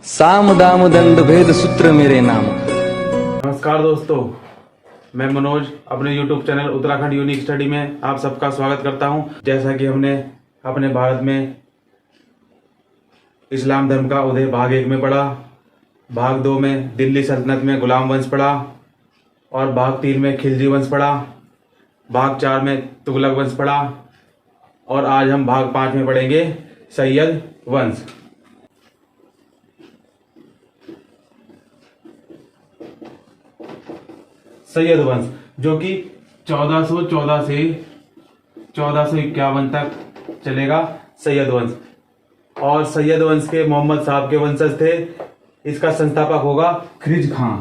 साम दाम दंड भेद सूत्र मेरे नाम। नमस्कार दोस्तों, मैं मनोज अपने YouTube channel Uttarakhand unique study में आप सबका स्वागत करता हूं। जैसा कि हमने अपने भारत में इस्लाम धर्म का उदय भाग 1 में पढ़ा, भाग 2 में दिल्ली सल्तनत में गुलाम वंश पढ़ा और भाग 3 में खिलजी वंश पढ़ा, भाग 4 में तुगलक वंश पढ़ा और आज हम भाग 5 में पढ़ेंगे सैयद वंश। सैयद वंश जो कि 1414 से 1451 तक चलेगा सैयद वंश। और सैयद वंश के मोहम्मद साहब के वंशज थे। इसका संस्थापक होगा खिलजी खां।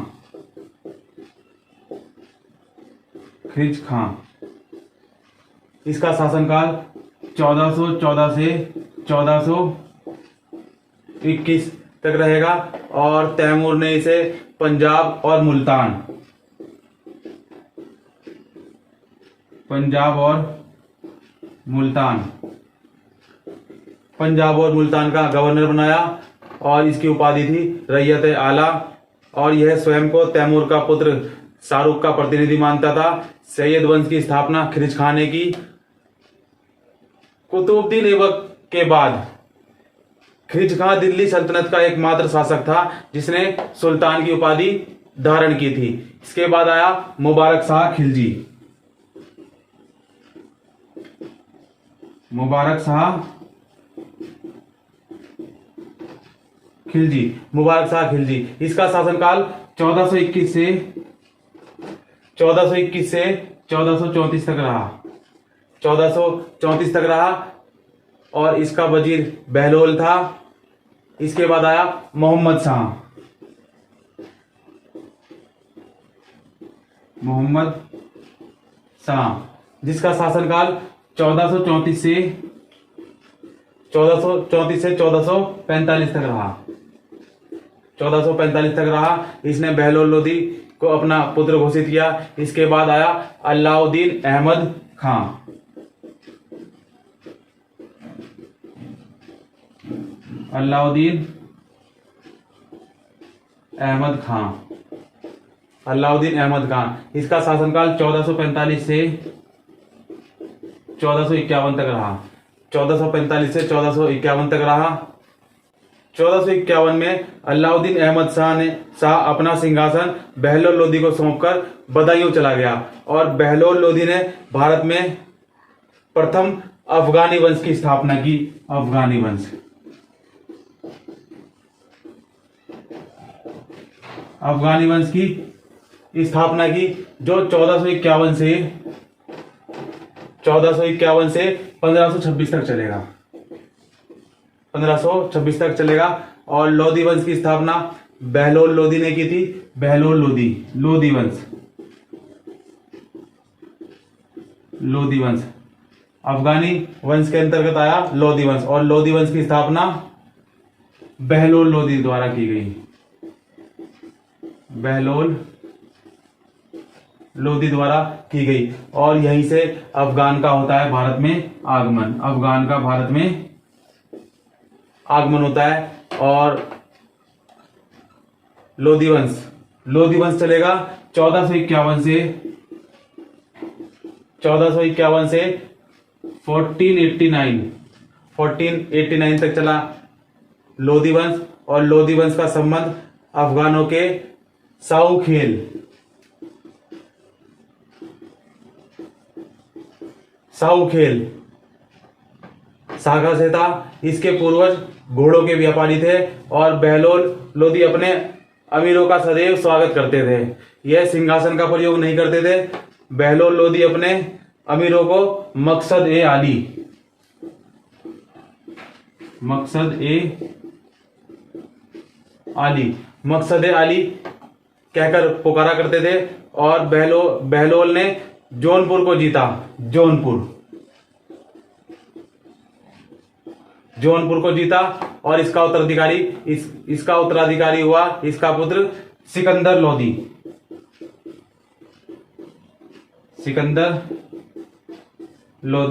खिलजी खां। इसका शासनकाल 1414 से 1421 तक रहेगा और तैमूर ने इसे पंजाब और मुल्तान पंजाब और मुल्तान का गवर्नर बनाया और इसकी उपाधि थी रैयत आला। और यह स्वयं को तैमूर का पुत्र शाहरुख का प्रतिनिधि मानता था। सैयद वंश की स्थापना खिलजी खां ने की। कुतुबुद्दीन ऐबक के बाद खिलजी खां दिल्ली सल्तनत का एकमात्र शासक था जिसने सुल्तान की उपाधि धारण की थी। इसके बाद आया मुबारक शाह खिलजी। मुबारक शाह खिलजी। इसका शासनकाल 1421 से 1434 तक रहा। 1434 तक रहा और इसका वजीर बहलोल था। इसके बाद आया मोहम्मद शाह जिसका शासनकाल 1434 से 1445 तक रहा। 1445 तक रहा। इसने बहलोल लोदी को अपना पुत्र घोषित किया। इसके बाद आया अलाउद्दीन अहमद खां। अलाउद्दीन अहमद खां। इसका शासनकाल 1445 से 1451 तक रहा। 1445 से 1451 तक रहा। 1451 में अलाउद्दीन अहमद शाह अपना सिंहासन बहलोल लोदी को सौंपकर बदायूं चला गया और बहलोल लोदी ने भारत में प्रथम अफगानी वंश की स्थापना की। अफगानी वंश की स्थापना की जो 1451 से 1526 तक चलेगा। 1526 तक चलेगा। और लोदी वंश की स्थापना बहलोल लोदी ने की थी। लोदी वंश अफगानी वंश के अंतर्गत आया लोदी वंश और लोदी वंश की स्थापना बहलोल लोदी द्वारा की गई। बहलोल लोदी द्वारा की गई और यहीं से अफगान का होता है भारत में आगमन। अफगान का भारत में आगमन होता है। और लोदी वंश चलेगा 1451 से 1489 तक चला लोदी वंश। और लोदी वंश का संबंध अफगानों के साहूखेल शाखा से था। इसके पूर्वज घोड़ों के व्यापारी थे और बहलोल लोदी अपने अमीरों का सदैव स्वागत करते थे। यह सिंहासन का प्रयोग नहीं करते थे। बहलोल लोदी अपने अमीरों को मकसद ए आली कहकर पुकारा करते थे। और बहलोल ने जौनपुर को जीता। जौनपुर को जीता और इसका उत्तराधिकारी हुआ इसका पुत्र सिकंदर लोदी।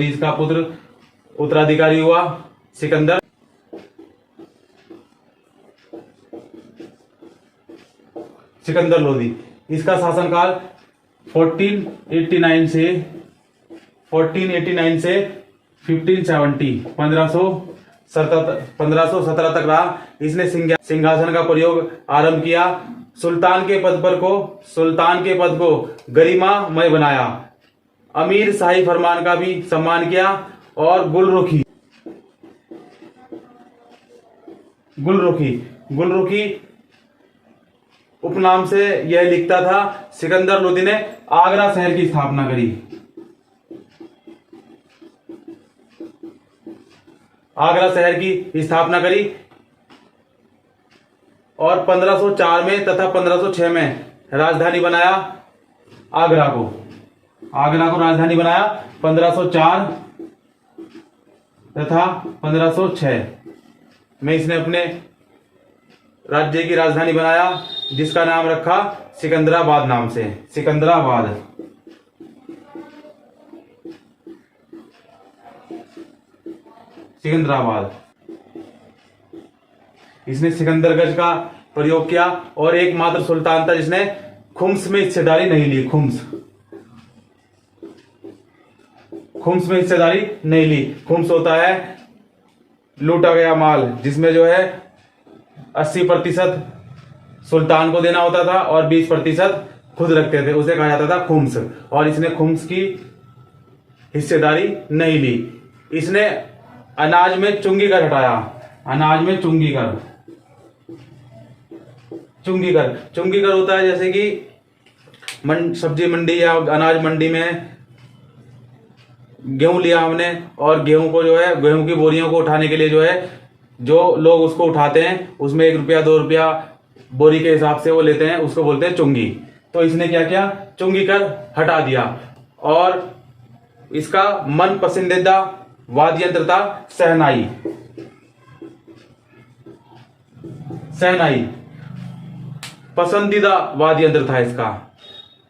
इसका पुत्र उत्तराधिकारी हुआ सिकंदर सिकंदर लोदी। इसका शासनकाल 1489 से 1570 1517 तक रहा। इसने सिंहासन का प्रयोग आरंभ किया। सुल्तान के पद को गरिमामय बनाया। अमीर शाही फरमान का भी सम्मान किया। और गुलरुखी उपनाम से यह लिखता था। सिकंदर लोदी ने आगरा शहर की स्थापना करी। आगरा शहर की स्थापना करी और 1504 में तथा 1506 में राजधानी बनाया। आगरा को राजधानी बनाया 1504 तथा 1506 में इसने अपने राज्य की राजधानी बनाया, जिसका नाम रखा सिकंदराबाद नाम से। सिकंदराबाद। इसने सिकंदरगढ़ का प्रयोग किया और एकमात्र सुल्तान था जिसने खुम्स में हिस्सेदारी नहीं ली। खुम्स में हिस्सेदारी नहीं ली। खुम्स होता है लूटा गया माल, जिसमें जो है 80% सुल्तान को देना होता था और 20% खुद रखते थे, उसे कहा जाता था खुम्स। और इसने खुम्स की हिस्सेदारी नहीं ली। इसने अनाज में चुंगी कर हटाया। अनाज में चुंगी कर होता है जैसे कि सब्जी मंडी या अनाज मंडी में गेहूं लिया हमने और गेहूं को जो है गेहूं की बोरियों को उठाने के लिए जो है जो लोग उसको उठाते हैं उसमें 1 रुपया 2 रुपया बोरी के हिसाब से वो लेते हैं, उसको बोलते हैं चुंगी। तो इसने क्या किया, चुंगी कर हटा दिया। और इसका मन पसंदीदा वाद्य यंत्र था शहनाई। पसंदीदा वाद्य यंत्र था इसका।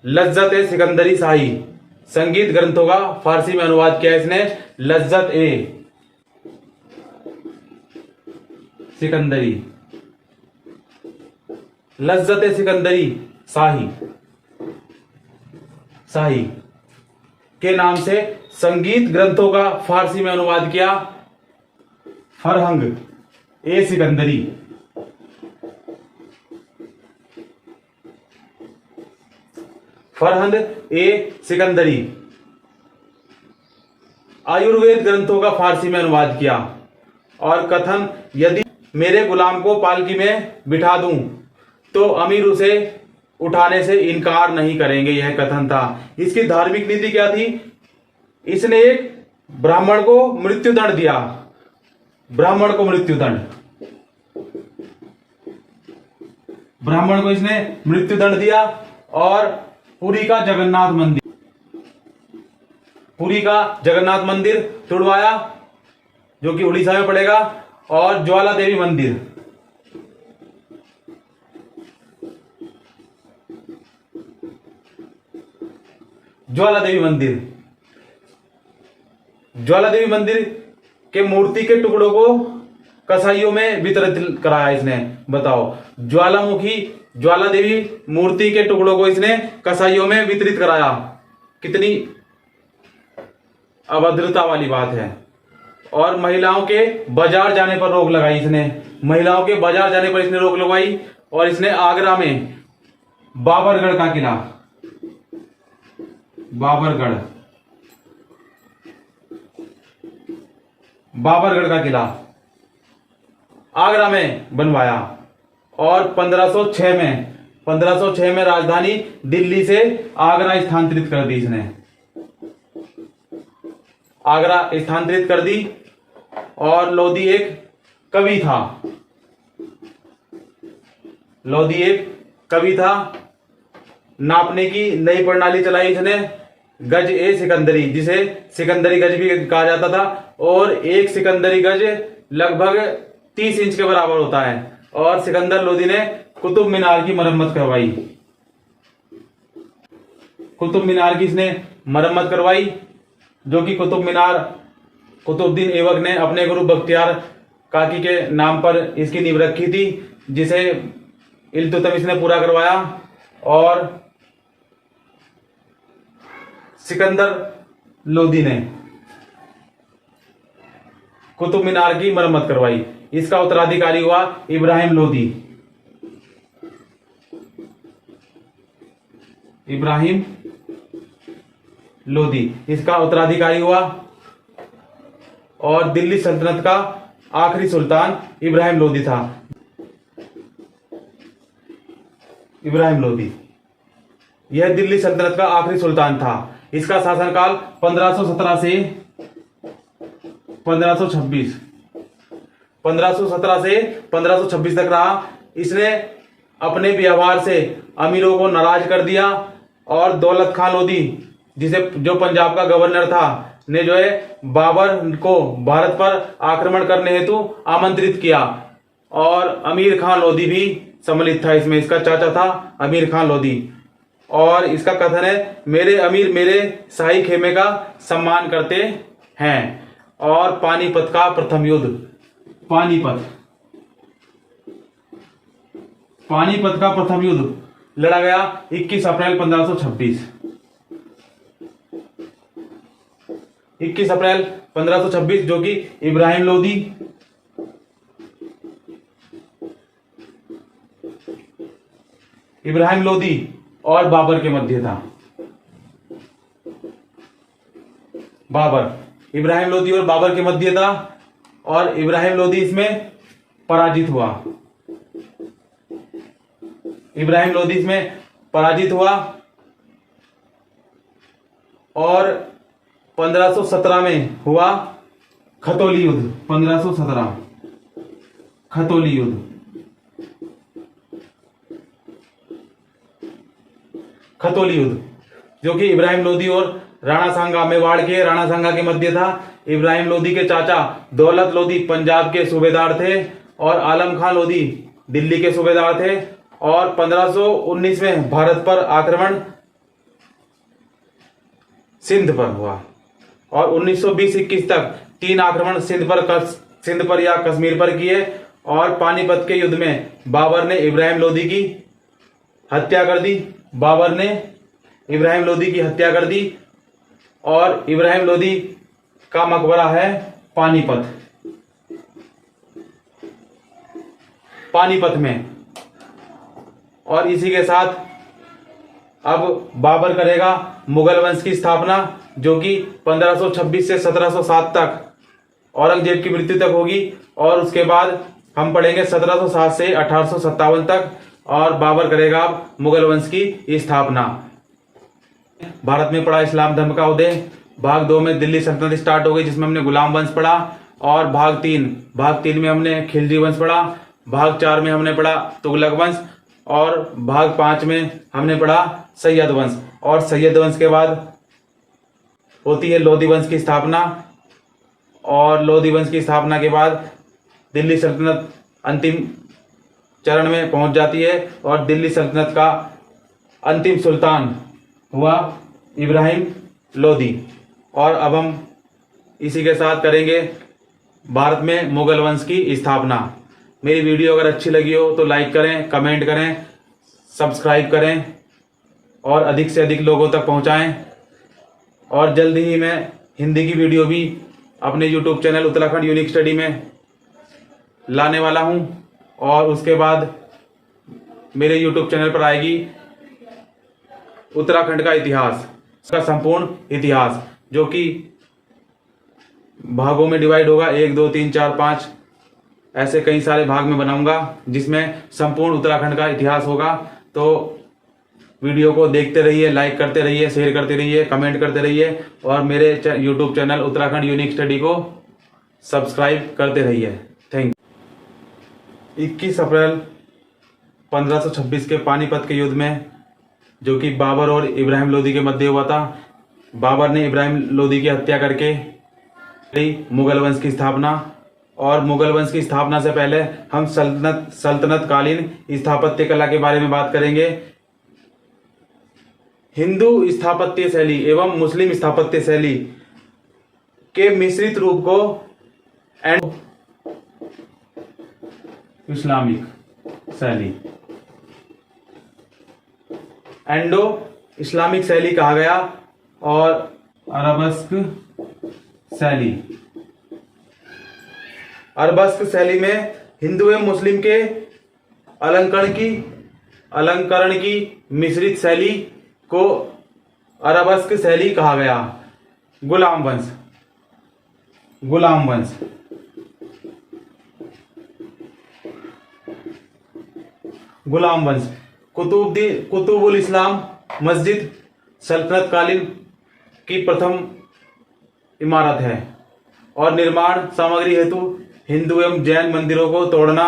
लज्जत ए सिकंदरी शाही संगीत ग्रंथों का फारसी में अनुवाद किया इसने। लज्जत ए सिकंदरी शाही के नाम से संगीत ग्रंथों का फारसी में अनुवाद किया। फरहंग ए सिकंदरी। आयुर्वेद ग्रंथों का फारसी में अनुवाद किया। और कथन, यदि मेरे गुलाम को पालकी में बिठा दूं तो अमीर उसे उठाने से इनकार नहीं करेंगे, यह कथन था। इसकी धार्मिक नीति क्या थी, इसने एक ब्राह्मण को मृत्युदंड दिया। ब्राह्मण को इसने मृत्युदंड दिया। और पुरी का जगन्नाथ मंदिर तुड़वाया, जो कि उड़ीसा में पड़ेगा। और ज्वाला देवी मंदिर के मूर्ति के टुकड़ों को कसाईयों में वितरित कराया इसने। बताओ, ज्वाला देवी मूर्ति के टुकड़ों को इसने कसाईयों में वितरित कराया। कितनी अभद्रता वाली बात है। और महिलाओं के बाजार जाने पर रोक लगाई इसने। महिलाओं के बाजार जाने पर इसने रोक लगाई। और इसने आगरा में बाबरगढ़ का किला आगरा में बनवाया। और 1506 में राजधानी दिल्ली से आगरा स्थानांतरित कर दी इसने। और लोदी एक कवि था। नापने की नई प्रणाली चलाई इसने। गज ए सिकंदरी, जिसे सिकंदरी गज भी कहा जाता था। और एक सिकंदरी गज लगभग 30 इंच के बराबर होता है। और सिकंदर लोदी ने कुतुब मीनार की मरम्मत करवाई। जो कि कुतुबुद्दीन ऐबक ने अपने गुरु बख्तियार काकी के नाम पर इसकी नींव रखी थी, जिसे इल्तुतमिश ने पूरा करवाया। और सिकंदर लोदी ने कुतुब मीनार की मरम्मत करवाई। इसका उत्तराधिकारी हुआ इब्राहिम लोदी। इब्राहिम लोदी इसका उत्तराधिकारी हुआ। और दिल्ली सल्तनत का आखिरी सुल्तान इब्राहिम लोदी था। इब्राहिम लोदी यह दिल्ली सल्तनत का आखिरी सुल्तान था। इसका शासनकाल 1517 से 1526 1517 से 1526 तक रहा। इसने अपने व्यवहार से अमीरों को नाराज कर दिया और दौलत खान लोदी जो पंजाब का गवर्नर था ने जो है बाबर को भारत पर आक्रमण करने हेतु आमंत्रित किया। और अमीर खान लोदी भी सम्मिलित था इसमें। इसका चाचा था अमीर खान लोदी। और इसका कथन है, मेरे अमीर मेरे शाही खेमे का सम्मान करते हैं। और पानीपत का प्रथम युद्ध, पानीपत का प्रथम युद्ध लड़ा गया 21 अप्रैल 1526। 21 अप्रैल 1526 जो कि इब्राहिम लोदी और बाबर के मध्य था। इब्राहिम लोदी और बाबर के मध्य था। और इब्राहिम लोदी इसमें पराजित हुआ। और 1517 में हुआ खतौली युद्ध। 1517 खतौली युद्ध जो कि इब्राहिम लोदी और राणा सांगा मेवाड़ के राणा सांगा के मध्य था। इब्राहिम लोदी के चाचा दौलत लोदी पंजाब के सूबेदार थे और आलम खान लोदी दिल्ली के सूबेदार थे। और 1519 में भारत पर आक्रमण सिंध पर हुआ। और 1920-21 तक 3 आक्रमण सिंध पर या कश्मीर पर किए। और पानीपत के युद्ध में बाबर ने इब्राहिम लोदी की हत्या कर दी। और इब्राहिम लोदी का मकबरा है पानीपत में। और इसी के साथ अब बाबर करेगा मुगल वंश की स्थापना, जो कि 1526 से 1707 तक औरंगजेब की मृत्यु तक होगी। और उसके बाद हम पढ़ेंगे 1707 से 1857 तक। और बाबर करेगा अब मुगल वंश की स्थापना। भारत में पड़ा इस्लाम धर्म का उदय। भाग 2 में दिल्ली सल्तनत स्टार्ट हो गई, जिसमें हमने गुलाम वंश पढ़ा। और भाग 3 में हमने खिलजी वंश पढ़ा। भाग 4 में हमने पढ़ा तुगलक वंश। और भाग 5 में हमने पढ़ा सैयद वंश। और सैयद वंश के बाद होती है लोधी वंश की स्थापना। और लोधी वंश की स्थापना के बाद दिल्ली सल्तनत अंतिम चरण में पहुंच जाती है। और दिल्ली सल्तनत का अंतिम सुल्तान हुआ इब्राहिम लोदी। और अब हम इसी के साथ करेंगे भारत में मुगल वंश की स्थापना। मेरी वीडियो अगर अच्छी लगी हो तो लाइक करें, कमेंट करें, सब्सक्राइब करें और अधिक से अधिक लोगों तक पहुंचाएं। और जल्दी ही मैं हिंदी की वीडियो भी अपने YouTube channel Uttarakhand unique study में लाने वाला हूं। और उसके बाद मेरे यूट्यूब चैनल पर आएगी उत्तराखंड का इतिहास, इसका संपूर्ण इतिहास, जो कि भागों में डिवाइड होगा। 1, 2, 3, 4, 5 ऐसे कई सारे भाग में बनाऊंगा, जिसमें संपूर्ण उत्तराखंड का इतिहास होगा। तो वीडियो को देखते रहिए, लाइक करते रहिए, शेयर करते रहिए, कमेंट करते रहिए। और मेरे YouTube channel Uttarakhand unique study को सब्सक्राइब करते रहिए। Thank you. 21 अप्रैल 1526 के पानीपत के युद्ध में, जो कि बाबर और इब्राहिम लोदी के मध्य हुआ था, बाबर ने इब्राहिम लोदी की हत्या करके मुगल वंश की स्थापना। और मुगल वंश की स्थापना से पहले हम सल्तनत कालीन स्थापत्य कला के बारे में बात करेंगे। हिंदू स्थापत्य शैली एवं मुस्लिम स्थापत्य शैली के मिश्रित रूप को इस्लामिक शैली एंडो इस्लामिक शैली कहा गया और अरबस्क शैली। अरबस्क शैली में हिंदू एवं मुस्लिम के अलंकरण की मिश्रित शैली को अरबस्क शैली कहा गया। गुलाम वंश। गुलाम वंश। गुलाम वंश कुतुबुल इस्लाम मस्जिद सल्तनत कालीन की प्रथम इमारत है और निर्माण सामग्री हेतु हिंदू एवं जैन मंदिरों को तोड़ना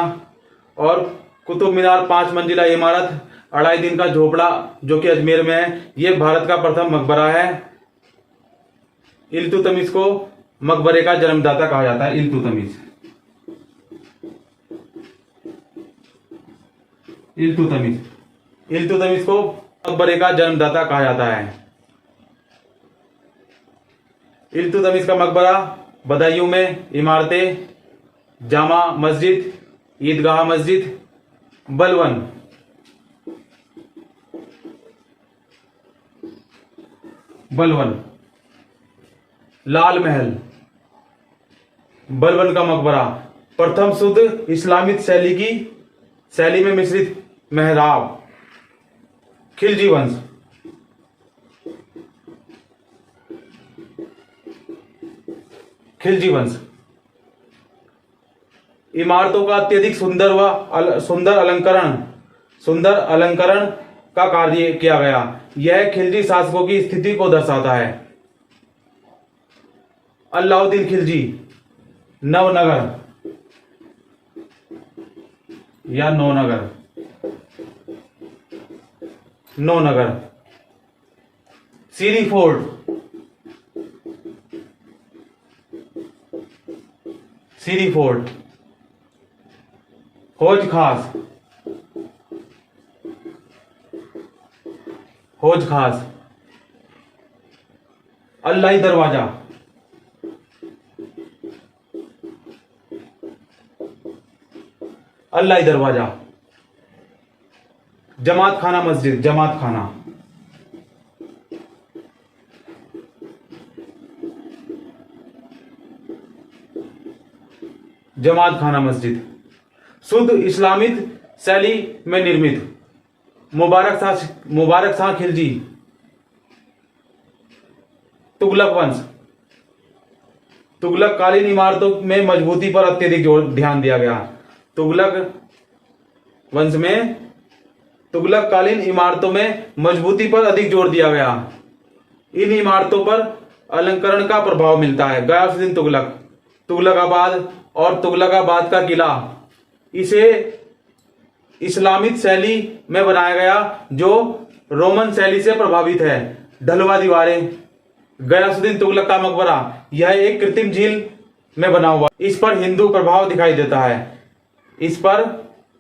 और कुतुब मीनार 5 मंजिला इमारत 2.5 दिन का झोपड़ा जो कि अजमेर में है, यह भारत का प्रथम मकबरा है। इल्तुतमिश को मकबरे का जन्मदाता कहा जाता है। इल्तुतमिश को मकबरे का जन्मदाता कहा जाता है। इल्तुतमिश का मकबरा बदायूं में इमारतें जामा मस्जिद, ईदगाह मस्जिद, बलवन, लाल महल, बलवन का मकबरा प्रथम शुद्ध इस्लामिक शैली में मिश्रित मेहराब। खिलजी वंश। खिलजी वंश इमारतों का अत्यधिक सुंदर अलंकरण का कार्य किया गया। यह खिलजी शासकों की स्थिति को दर्शाता है। अलाउद्दीन खिलजी। नवनगर या नौनगर। सीरी फोर्ट। हौज खास। अल्लाही दरवाजा। जमात खाना मस्जिद। जमात खाना मस्जिद शुद्ध इस्लामिक शैली में निर्मित। मुबारक शाह खिलजी। तुगलक वंश। तुगलक कालीन इमारतों में मजबूती पर अत्यधिक ध्यान दिया गया। तुगलक वंश में तुगलक कालीन इमारतों में मजबूती पर अधिक जोर दिया गया। इन इमारतों पर अलंकरण का प्रभाव मिलता है। गयासुद्दीन तुगलक। तुगलकाबाद और तुगलकाबाद का किला इसे इस्लामिक शैली में बनाया गया जो रोमन शैली से प्रभावित है। ढलवा दीवारें। गयासुद्दीन तुगलक का मकबरा यह एक कृत्रिम झील में बना हुआ। इस पर हिंदू प्रभाव दिखाई देता है। इस पर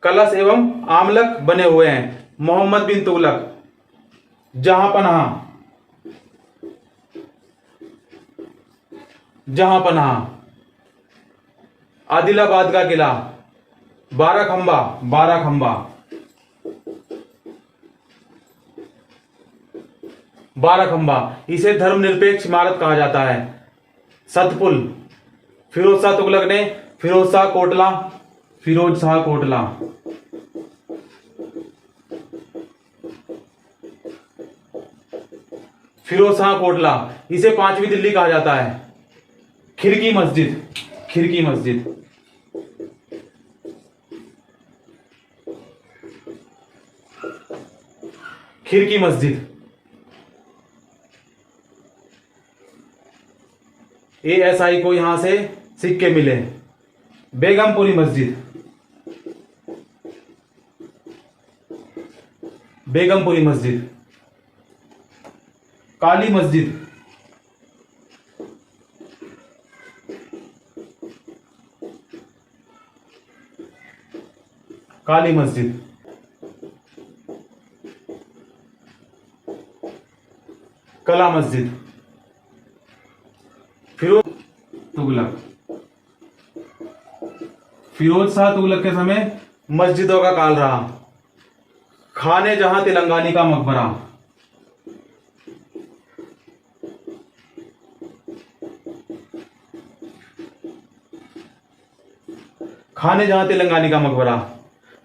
कलश एवं आमलक बने हुए हैं। मोहम्मद बिन तुगलक। जहांपनाह। आदिलाबाद का किला। बाराखंबा इसे धर्मनिरपेक्ष इमारत कहा जाता है। सतपुल। फिरोज शाह तुगलक ने फिरोज शाह कोटला इसे 5वीं दिल्ली कहा जाता है। खिरकी मस्जिद। ASI को यहां से सिक्के मिले। बेगमपुरी मस्जिद। काली मस्जिद। कला मस्जिद। फिरोज शाह तुगलक के समय मस्जिदों का काल रहा। खाने जहां तेलंगानी का मकबरा। खाने जहां तेलंगानी का मकबरा,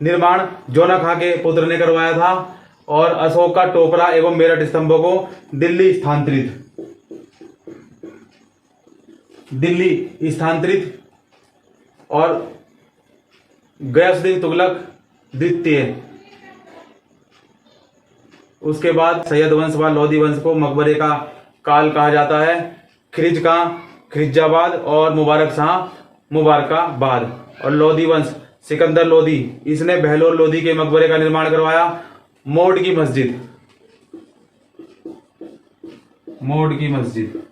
निर्माण जोना खां के पुत्र ने करवाया था। और अशोक का टोकरा एवं मेरठ स्तंभों को दिल्ली स्थानांतरित और गयासुद्दीन तुगलक द्वितीय, उसके बाद सैयद वंश व लोधी वंश को मकबरे का काल कहा जाता है। खिरिज का खिरिजाबाद और मुबारक शाह मुबारकाबाद। और लोधी वंश सिकंदर लोधी, इसने बहलोल लोधी के मकबरे का निर्माण करवाया। मोड की मस्जिद, मोड की मस्जिद,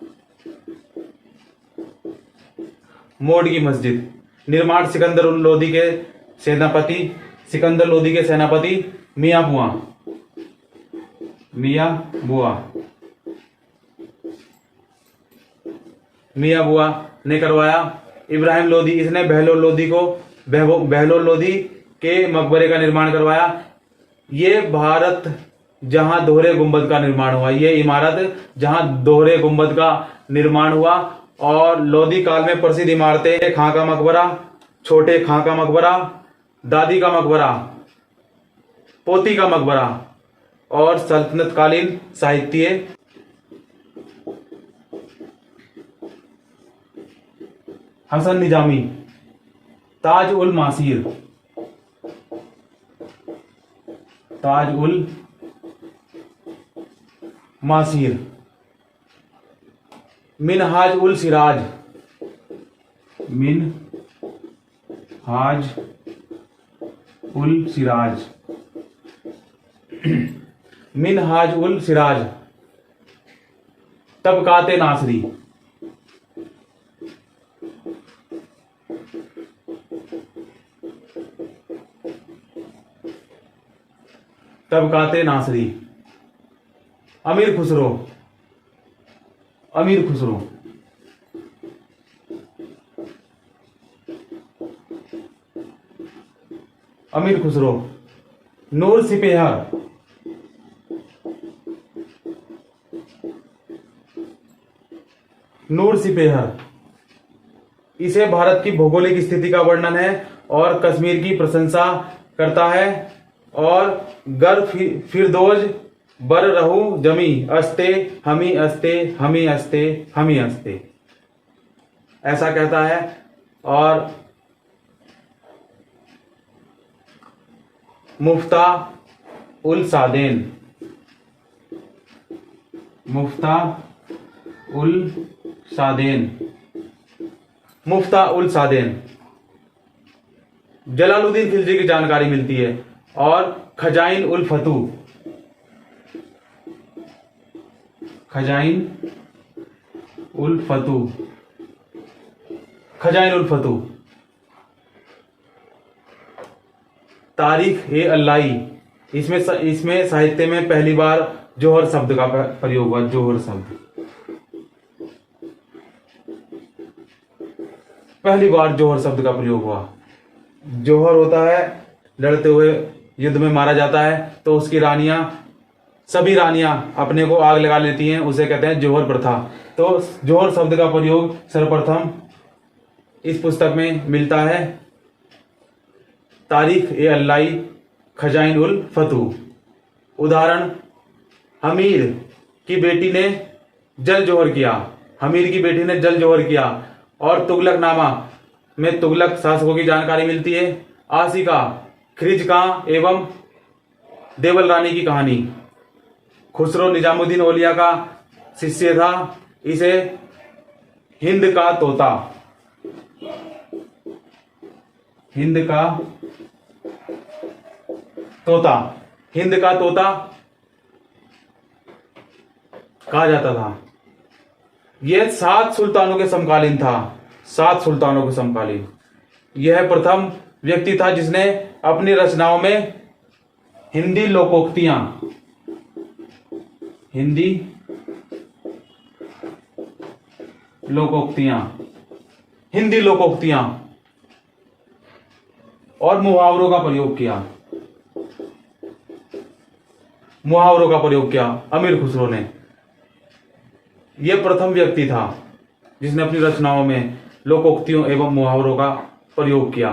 मोड की मस्जिद निर्माण सिकंदर लोधी के सेनापति मियां बुआ ने करवाया। इब्राहिम लोधी, इसने बहलोल लोधी के मकबरे का निर्माण करवाया। ये भारत जहां दोहरे गुंबद का निर्माण हुआ, ये इमारत जहां दोहरे गुंबद का निर्माण हुआ। और लोधी काल में प्रसिद्ध इमारतें खां का मकबरा, छोटे खां का मकबरा, दादी का मकबरा, पोती का मकबरा और सल्तनत कालीन साहित्य। हसन निजामी, ताज उल मासीर, ताज उल मासीर, मिनहाज उल सिराज, मिनहाज उल सिराज, मिनहाज उल सिराज, तबकाते नासरी, तबकाते नासरी, अमीर खुसरो, अमीर खुसरो, अमीर खुसरो, नूर सिपेहर, नूर सिपेहर, इसे भारत की भौगोलिक स्थिति का वर्णन है और कश्मीर की प्रशंसा करता है। और गर फिरदोज बर रहू जमी अस्ते हमी अस्ते हमी अस्ते हमी अस्ते, ऐसा कहता है। और मुफ्ता उल सादेन, मुफ्ता उल सादेन, मुफ्ता उल सादेन, जलालुद्दीन खिलजी की जानकारी मिलती है। और खजाइन उल फतू, खजाइन उल फतू, खजाइन उल फतू, तारीख ए अल्लाई, इसमें साहित्य में पहली बार जोहर शब्द का प्रयोग हुआ। जोहर शब्द पहली बार जोहर शब्द का प्रयोग हुआ। जोहर होता है लड़ते हुए युद्ध में मारा जाता है तो उसकी रानियां, सभी रानियां अपने को आग लगा लेती हैं, उसे कहते हैं जोहर प्रथा। तो जोहर शब्द का प्रयोग सर्वप्रथम इस पुस्तक में मिलता है। तारीख ए अल्लाई, खजाइन उल फतू। उदाहरण, हमीर की बेटी ने जल जोहर किया, हमीर की बेटी ने जल जोहर किया। और तुगलकनामा में तुगलक शासकों की जानकारी मिलती है। आसिका, खिरिज खां एवं देवल रानी की कहानी। खुसरो निजामुद्दीन औलिया का शिष्य था, इसे हिंद का तोता, हिंद का तोता, हिंद का तोता कहा जाता था। यह 7 सुल्तानों के समकालीन था, 7 सुल्तानों के समकालीन। यह प्रथम व्यक्ति था जिसने अपनी रचनाओं में हिंदी लोकोक्तियां, हिंदी लोकोक्तियां, हिंदी लोकोक्तियां और मुहावरों का प्रयोग किया, मुहावरों का प्रयोग किया अमीर खुसरो ने। यह प्रथम व्यक्ति था जिसने अपनी रचनाओं में लोकोक्तियों एवं मुहावरों का प्रयोग किया।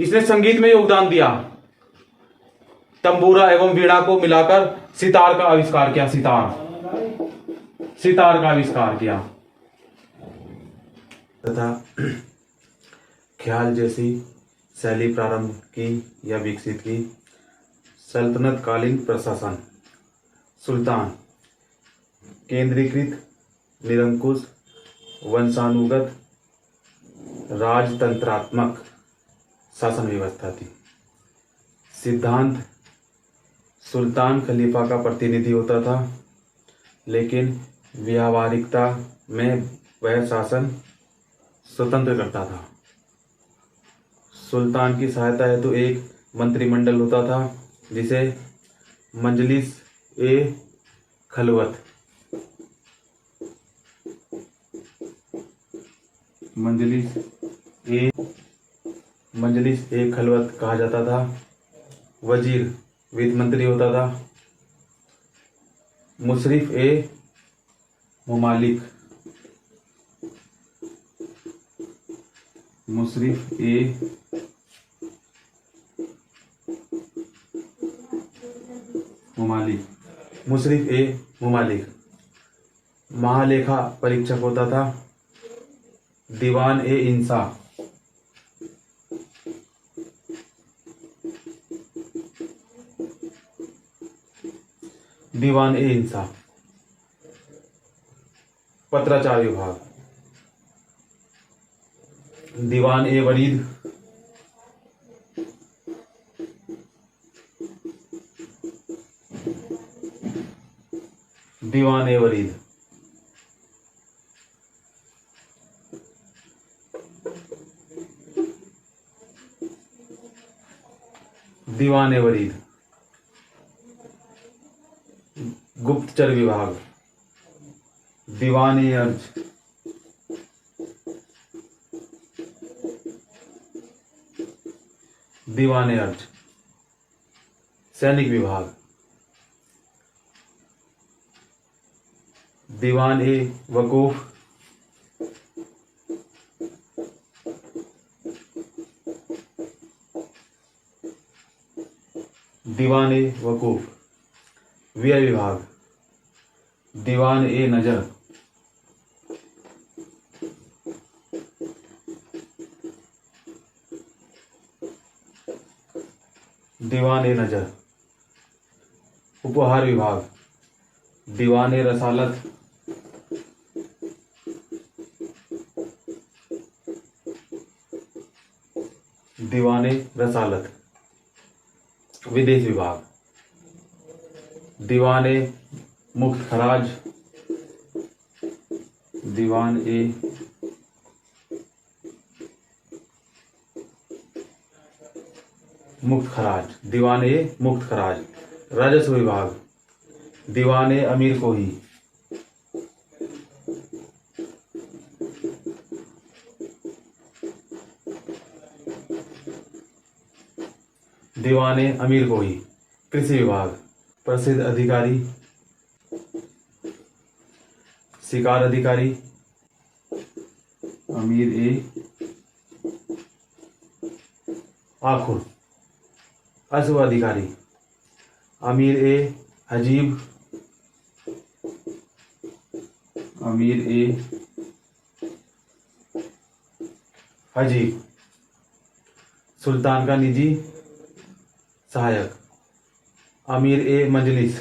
इसने संगीत में योगदान दिया। तंबूरा एवं वीणा को मिलाकर सितार का आविष्कार किया। सितार का आविष्कार किया तथा ख्याल जैसी शैली प्रारंभ की या विकसित की। सल्तनत कालीन प्रशासन। सुल्तान केंद्रीकृत, निरंकुश, वंशानुगत, राजतंत्रात्मक शासन व्यवस्था थी। सिद्धांत सुल्तान खलीफा का प्रतिनिधि होता था, लेकिन व्यावहारिकता में वह शासन स्वतंत्र करता था। सुल्तान की सहायता हेतु एक मंत्रिमंडल होता था, जिसे मजलिस ए खलवत मजलिस ए खलवत कहा जाता था। वजीर वित्त मंत्री होता था। मुशरिफ ए मुमालिक महालेखा परीक्षक होता था। दीवान ए इंसाफ पत्राचार विभाग। दीवान ए वरीद दीवान ए वरीद। दीवान ए वरीद। गुप्तचर विभाग। दीवान ए अर्ज दीवान ए अर्ज। सैनिक विभाग। दीवान ए वकूफ दीवान ए वकूफ। व्यय विभाग। दीवान ए नजर दीवान ए नजर। उपहार विभाग। दीवान ए रसालत दीवान ए रसालत। विदेश विभाग। दीवान ए मुक्त खराज दीवान ए मुक्त खराज दीवान ए मुक्त खराज। राजस्व विभाग। दीवान ए अमीर कोही दीवान ए अमीर कोही। कृषि विभाग। प्रसिद्ध अधिकारी शिकार अधिकारी अमीर ए आखुर। अश्व अधिकारी अमीर ए हजीब अमीर ए हजीब। सुल्तान का निजी सहायक अमीर ए मजलिस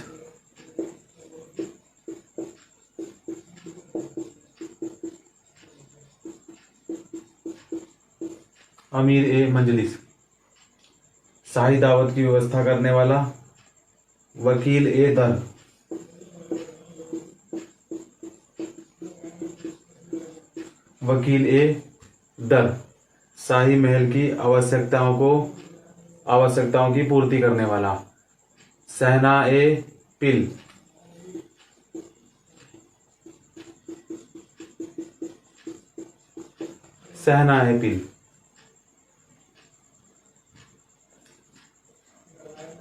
अमीर ए मजलिस। शाही दावत की व्यवस्था करने वाला वकील ए दर वकील ए दर। शाही महल की आवश्यकताओं की पूर्ति करने वाला सहना ए पिल सहना है पिल।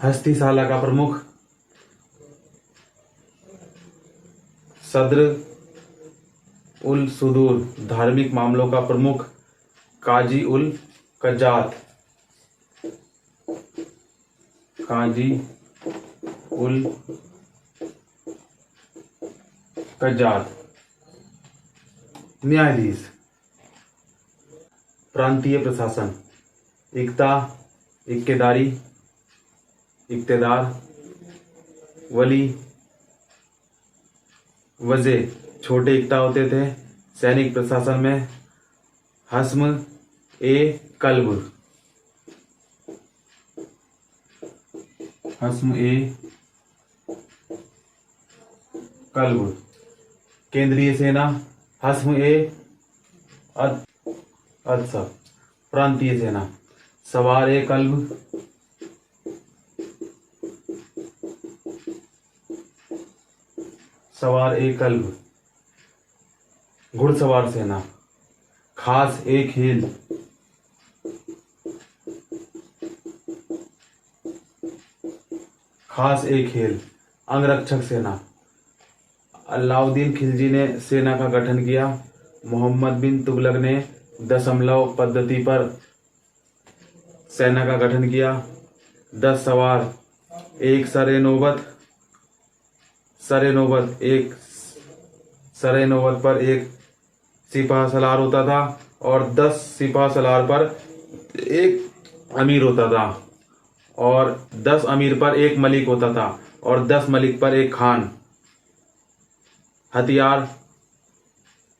हस्तीशाला का प्रमुख सद्र उल सुदूर। धार्मिक मामलों का प्रमुख काजी उल कजात काजी उल कज्जात। न्यायाधीश। प्रांतीय प्रशासन। इक्ता, इक्केदारी, इक्तेदार, वली, वजे छोटे इक्ता होते थे। सैनिक प्रशासन में हस्म ए कल्ब, हस्म ए कल्ब। केंद्रीय सेना हस्म ए अदसब। प्रांतीय सेना सवार ए कल्ब, सवार ए कल्ब। घुड़सवार सेना खास ए खेल, खास ए खेल। अंगरक्षक सेना अलाउद्दीन खिलजी ने सेना का गठन किया। मोहम्मद बिन तुगलक ने दशमलव पद्धति पर सेना का गठन किया। 10 सवार, एक सरे नौबत, एक सरे नौबत पर एक सिपाह सलार होता था और 10 सिपाह सलार पर एक अमीर होता था और 10 अमीर पर एक मलिक होता था और 10 मलिक पर एक खान। हथियार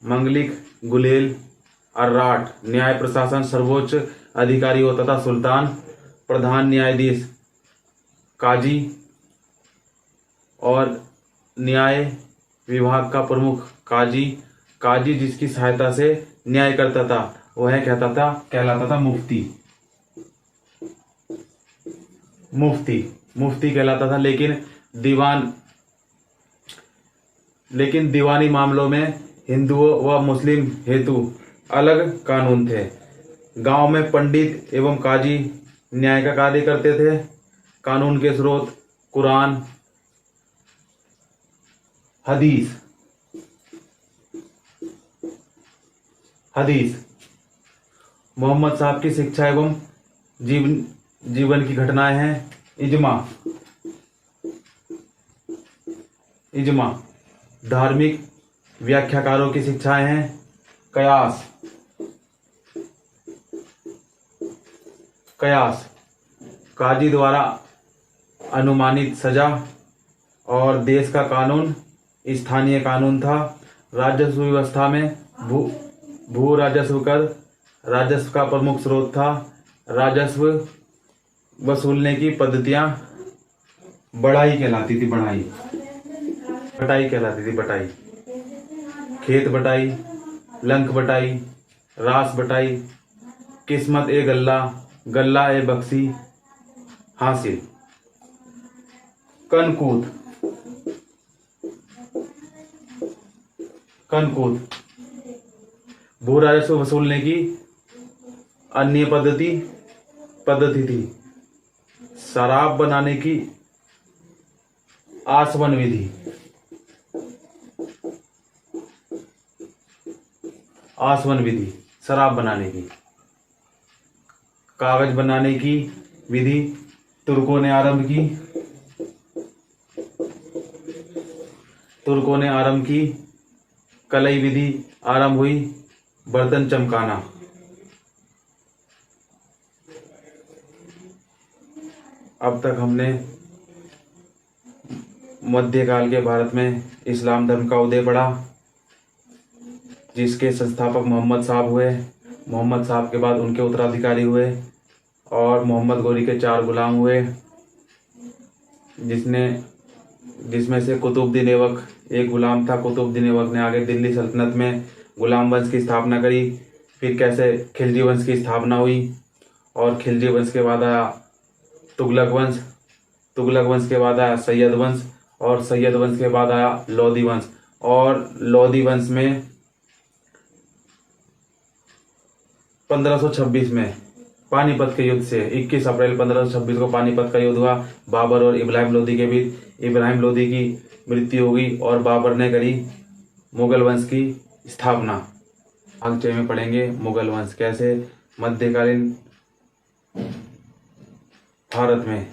मंगलिक, गुलेल, अर्राट। न्याय प्रशासन सर्वोच्च अधिकारी होता था सुल्तान। प्रधान न्यायाधीश काजी और न्याय विभाग का प्रमुख काजी। काजी जिसकी सहायता से न्याय करता था वह कहलाता था मुफ्ती। मुफ्ती कहलाता था। लेकिन दीवानी मामलों में हिंदुओं व मुस्लिम हेतु अलग कानून थे। गांव में पंडित एवं काजी न्याय का कार्य करते थे। कानून के स्रोत कुरान, हदीस। मोहम्मद साहब की शिक्षा एवं जीवन की घटनाएं हैं। इजमा धार्मिक व्याख्याकारों की शिक्षाएं हैं। कयास काजी द्वारा अनुमानित सजा और देश का कानून स्थानीय कानून था। राजस्व व्यवस्था में भू राजस्व कर राजस्व का प्रमुख स्रोत था। राजस्व वसूलने की पद्धतियां बढ़ाई कहलाती थी। बटाई कहलाती थी। बटाई, खेत बटाई, लंक बटाई, रास बटाई, किस्मत ए गल्ला, गल्ला ए बख्शी, हासिल। कनकूद भू राजस्व वसूलने की अन्य पद्धति थी। शराब बनाने की आसवन विधि, शराब बनाने की। कागज बनाने की विधि तुर्कों ने आरंभ की। कलई विधि आरंभ हुई। बर्तन चमकाना। अब तक हमने मध्यकाल के भारत में इस्लाम धर्म का उदय पढ़ा, जिसके संस्थापक मोहम्मद साहब हुए। मोहम्मद साहब के बाद उनके उत्तराधिकारी हुए और मोहम्मद गोरी के 4 गुलाम हुए, जिसमें से कुतुबुद्दीन ऐबक एक गुलाम था। कुतुबुद्दीन ऐबक ने आगे दिल्ली सल्तनत में गुलाम वंश की स्थापना करी। फिर कैसे खिलजी वंश की स्थापना हुई और खिलजी वंश के बाद आया तुगलक वंश। तुगलक वंश के बाद आया सैयद वंश और सैयद वंश के बाद आया लोधी वंश। और लोधी वंश में 1526 में पानीपत के युद्ध से 21 अप्रैल 1526 को पानीपत का युद्ध हुआ। बाबर और इब्राहिम लोधी के बीच। इब्राहिम लोधी की मृत्यु हो गई और बाबर ने करी मुगल वंश की स्थापना। भाग 6 में पढ़ेंगे मुगल वंश कैसे मध्यकालीन भारत में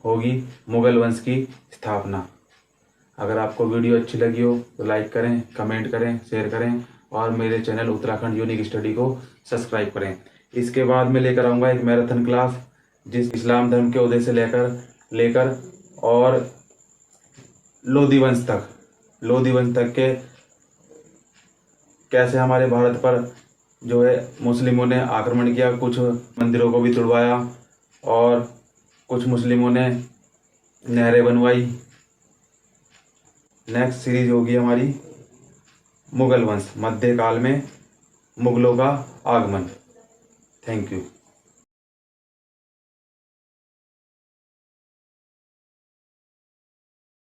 होगी मुगल वंश की स्थापना। अगर आपको वीडियो अच्छी लगी हो तो लाइक करें, कमेंट करें, शेयर करें और मेरे चैनल उत्तराखंड यूनिक स्टडी को सब्सक्राइब करें। इसके बाद मैं लेकर आऊँगा एक मैराथन क्लास, जिस इस्लाम धर्म के उदय से लेकर और लोधी वंश तक के कैसे हमारे भारत पर जो है मुस्लिमों ने आक्रमण किया, कुछ मंदिरों को भी तुड़वाया और कुछ मुस्लिमों ने नहरें बनवाई। नेक्स्ट सीरीज होगी हमारी मुगल वंश, मध्यकाल में मुगलों का आगमन। Thank you.